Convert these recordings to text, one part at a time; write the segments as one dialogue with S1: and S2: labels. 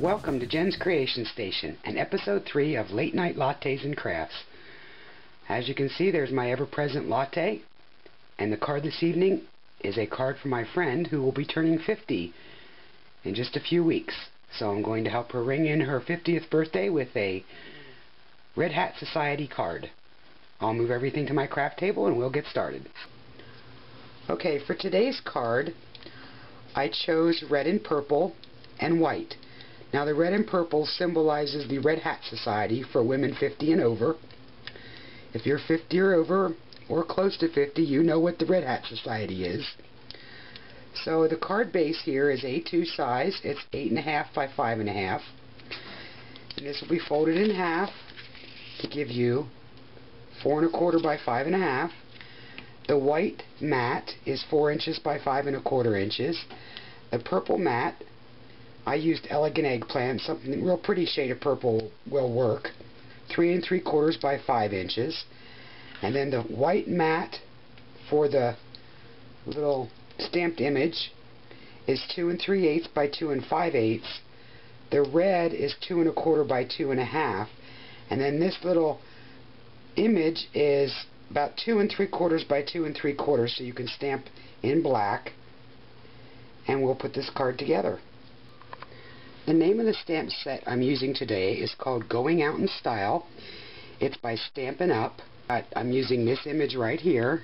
S1: Welcome to Jen's Creation Station and episode 3 of Late Night Lattes and Crafts. As you can see, there's my ever-present latte, and the card this evening is a card from my friend who will be turning 50 in just a few weeks. So I'm going to help her ring in her 50th birthday with a Red Hat Society card. I'll move everything to my craft table and we'll get started. Okay, for today's card, I chose red and purple and white. Now the red and purple symbolizes the Red Hat Society for women 50 and over. If you're 50 or over, or close to 50, you know what the Red Hat Society is. So the card base here is A2 size. It's 8.5 by 5.5. And this will be folded in half to give you 4.25 by 5.5. The white mat is 4 inches by 5.25 inches. The purple mat, I used Elegant Eggplant, something real pretty shade of purple will work. 3 3/4 by 5 inches. And then the white mat for the little stamped image is 2 3/8 by 2 5/8. The red is 2 1/4 by 2 1/2. And then this little image is about 2 3/4 by 2 3/4, so you can stamp in black. And we'll put this card together. The name of the stamp set I'm using today is called Going Out in Style. It's by Stampin' Up. I'm using this image right here,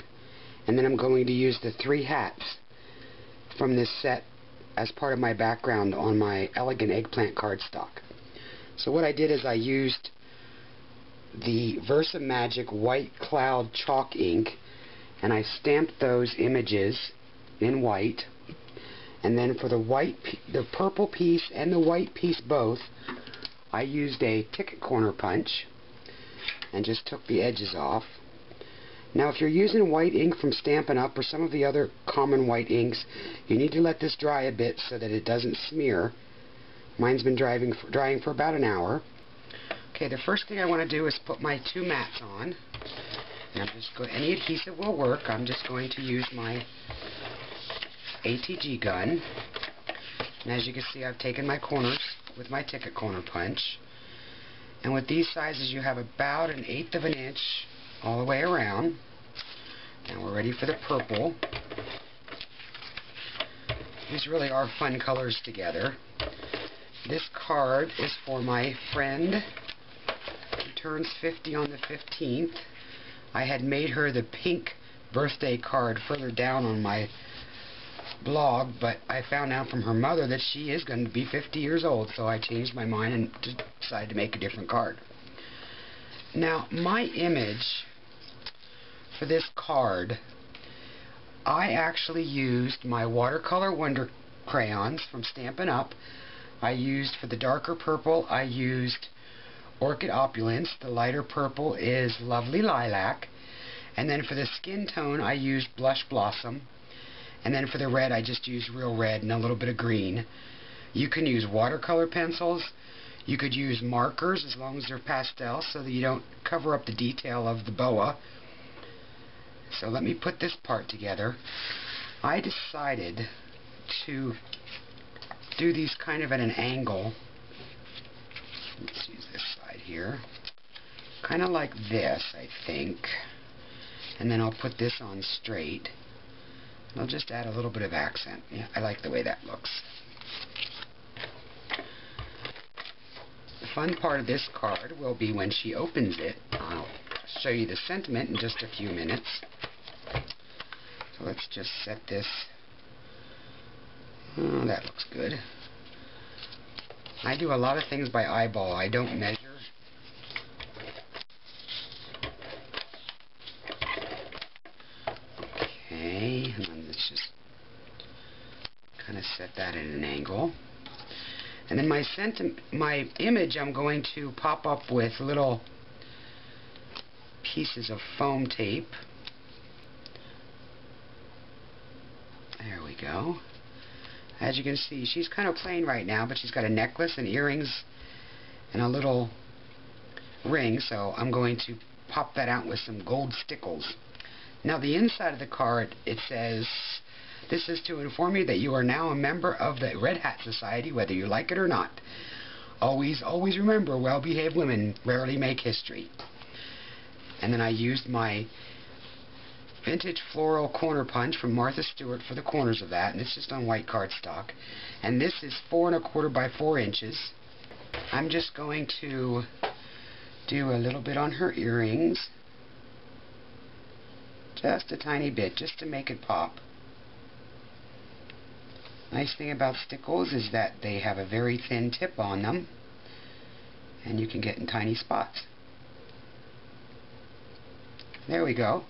S1: and then I'm going to use the 3 hats from this set as part of my background on my Elegant Eggplant cardstock. So what I did is I used the Versa Magic White Cloud chalk ink, and I stamped those images in white. And then for the purple piece and the white piece both, I used a ticket corner punch and just took the edges off. Now if you're using white ink from Stampin' Up or some of the other common white inks, you need to let this dry a bit so that it doesn't smear. Mine's been drying for about an hour. Okay, the first thing I want to do is put my 2 mats on. And any adhesive will work. I'm just going to use my ATG gun, and as you can see, I've taken my corners with my ticket corner punch, and with these sizes you have about 1/8 of an inch all the way around. Now we're ready for the purple. These really are fun colors together. This card is for my friend who turns 50 on the 15th. I had made her the pink birthday card further down on my blog, but I found out from her mother that she is going to be 50 years old, so I changed my mind and decided to make a different card. Now, my image for this card, I actually used my watercolor Wonder crayons from Stampin' Up. I used, for the darker purple, I used Orchid Opulence. The lighter purple is Lovely Lilac. And then for the skin tone, I used Blush Blossom. And then for the red, I just used real red and a little bit of green. You can use watercolor pencils. You could use markers as long as they're pastel so that you don't cover up the detail of the boa. So let me put this part together. I decided to do these kind of at an angle. Let's use this side here. Kind of like this, I think. And then I'll put this on straight. I'll just add a little bit of accent. Yeah, I like the way that looks. The fun part of this card will be when she opens it. I'll show you the sentiment in just a few minutes. So let's just set this. Oh, that looks good. I do a lot of things by eyeball. I don't measure. And then let's just kind of set that at an angle. And then my image I'm going to pop up with little pieces of foam tape. There we go. As you can see, she's kind of plain right now, but she's got a necklace and earrings and a little ring, so I'm going to pop that out with some gold stickles. Now the inside of the card, it says, "This is to inform you that you are now a member of the Red Hat Society, whether you like it or not. Always, always remember, well-behaved women rarely make history. And then I used my vintage floral corner punch from Martha Stewart for the corners of that, and it's just on white cardstock. And this is 4 1/4 by 4 inches. I'm just going to do a little bit on her earrings. Just a tiny bit, just to make it pop. Nice thing about stickles is that they have a very thin tip on them, and you can get in tiny spots. There we go.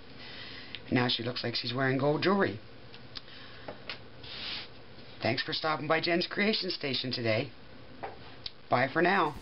S1: Now she looks like she's wearing gold jewelry. Thanks for stopping by Jen's Creation Station today. Bye for now.